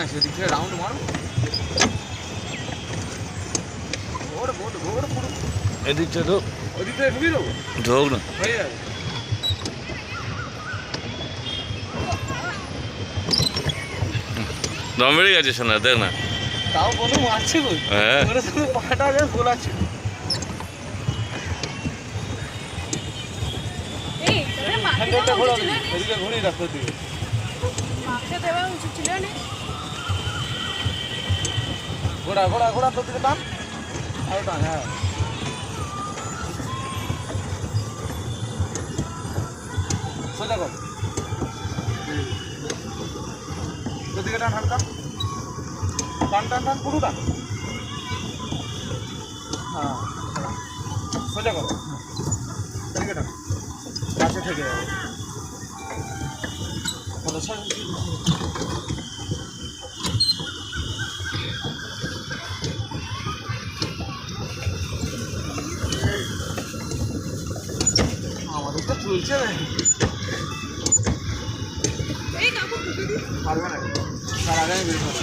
আছে, ওদিক থেকে রাউন্ড মারো। এদিক থেকে ঢোক, ওদিক থেকে ঢুকিয়ে দেবো, ঢোক না, হয়ে যাবে। দম বেড়ে গেছে শোনা, দেখ না। তাও বলো মারছে গো, হ্যাঁ ওরা শুধু পাটা যা গোলাচ্ছে। হ্যান্ডেলটা ঘোরা, এদিকে ঘুরিয়ে রাখো, দিকে ঘোরা ঘোরা ঘোরা, তোর দিকে টান, আরো টান, হ্যাঁ। সোজা কর, তোর দিকে টান, হালকা টান টান টান, পুরো টান, হ্যাঁ সোজা করো, এদিকে টান, কাছে থেকে যাবে। আমাদের তো চলছে পারবে না, তার আগে আমি বের করবো।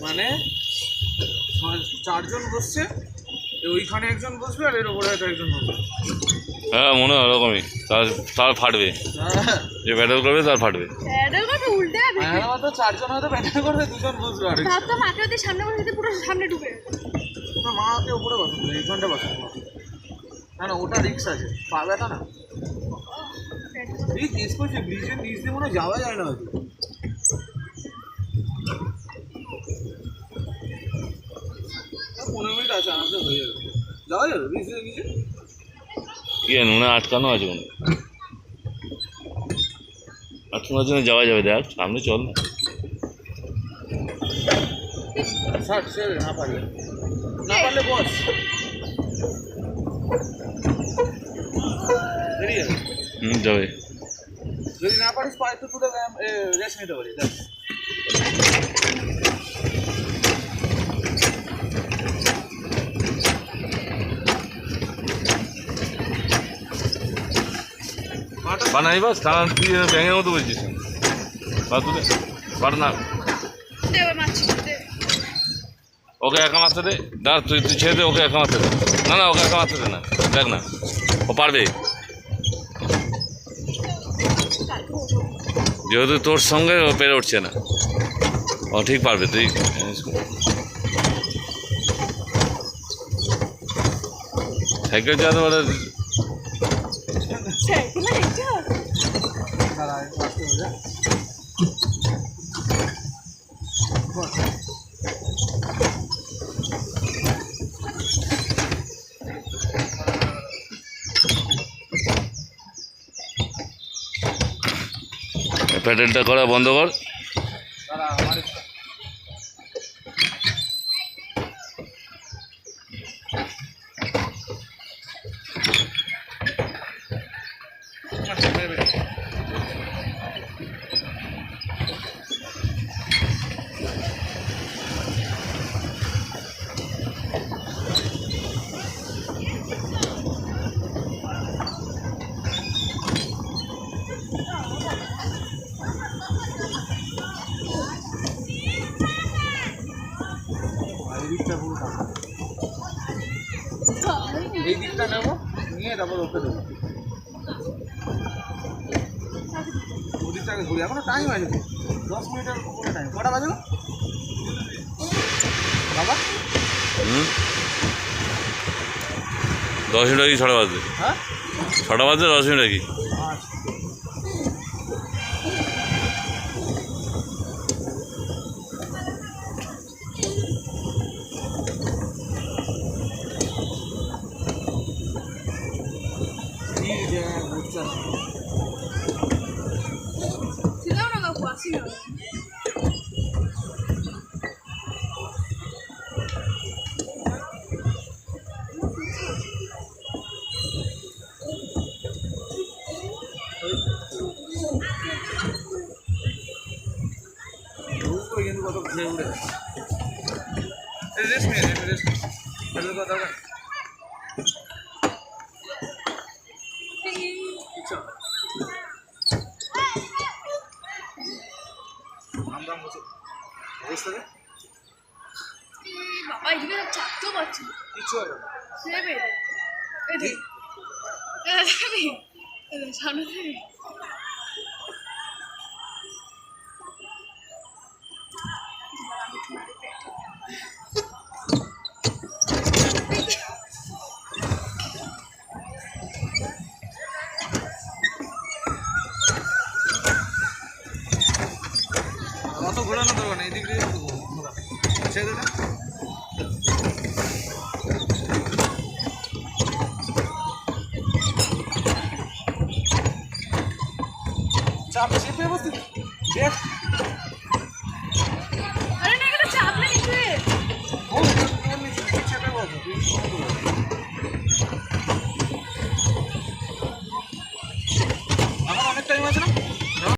মানে 4 জন বসছে, ওইখানে একজন বসবে আর এর ওপরে হয়তো একজন বসবে। হ্যাঁ মনে হয় ওরকমই, তার ফাটবে, যে ব্যাটল করবে তার ফাটবে। হ্যাঁ তো 4 জন হয়তো ব্যাটার করবে, 2 জন বসবে। আর সামনে বসে পুরো সামনে ঢুকে না, মাকে উপরে বসবে, এইখানটা বসবে না, না ওটা রিক্স আছে, পা ব্যথা না। এই কেস করছে, ব্রিজের নিচ দিয়ে মনে হয় যাওয়া যায় না হয়তো। 15 মিনিট আছে, আমাদের হয়ে যাবে, যাওয়া যাবে ব্রিজের নিচে। কি জানি মনে হয় আটকানো আছে, মনে হয় আটকানোর জন্য যাওয়া যাবে। দেখ সামনে চল না, না পারলে বস বেরিয়ে যাবে। যাবে। যদি না পারিস পায়ে তো তুলে রেস্ট নিতে পারি। বানাই বাস, কারণ তুই ব্যাঙের মতো বলছিস বা তুলে পার না। ওকে একা মারতে দে, দাঁড় তুই ছেড়ে দে, ওকে একা মারতে দে। না না ওকে একা মারতে দে না, দেখ না ও পারবে, যেহেতু তোর সঙ্গে ও পেরে উঠছে না, ও ঠিক পারবে। তুই সাইকেল চালাতে পারে। প্যাডেলটা করা বন্ধ কর। এই দিকটা নেবো, নিয়ে তারপর ওকে দেবো। ওদিকটাকে ঘুরি, এখনো টাইম আছে, 10 মিনিটের উপরে টাইম। কটা বাজে বাবা? 10 মিনিট কি 6টা বাজবে? হ্যাঁ 6টা বাজবে, 10 মিনিট কি? উড়ে উড়ে রেস্ট নিয়ে রেস্ট তাহলে কথা হবে কিচ্ছু হবে আমরা বসে রেস্ট হবে বাবা এদিকে চাপতেও পারছি না কিচ্ছু হবে না নেবে এদিকে সামনে থেকে অত ঘোরানো দরকার নেই এদিক দিয়ে ঘোরা ছেড়ে দে চাপ চেপে বসে দেখ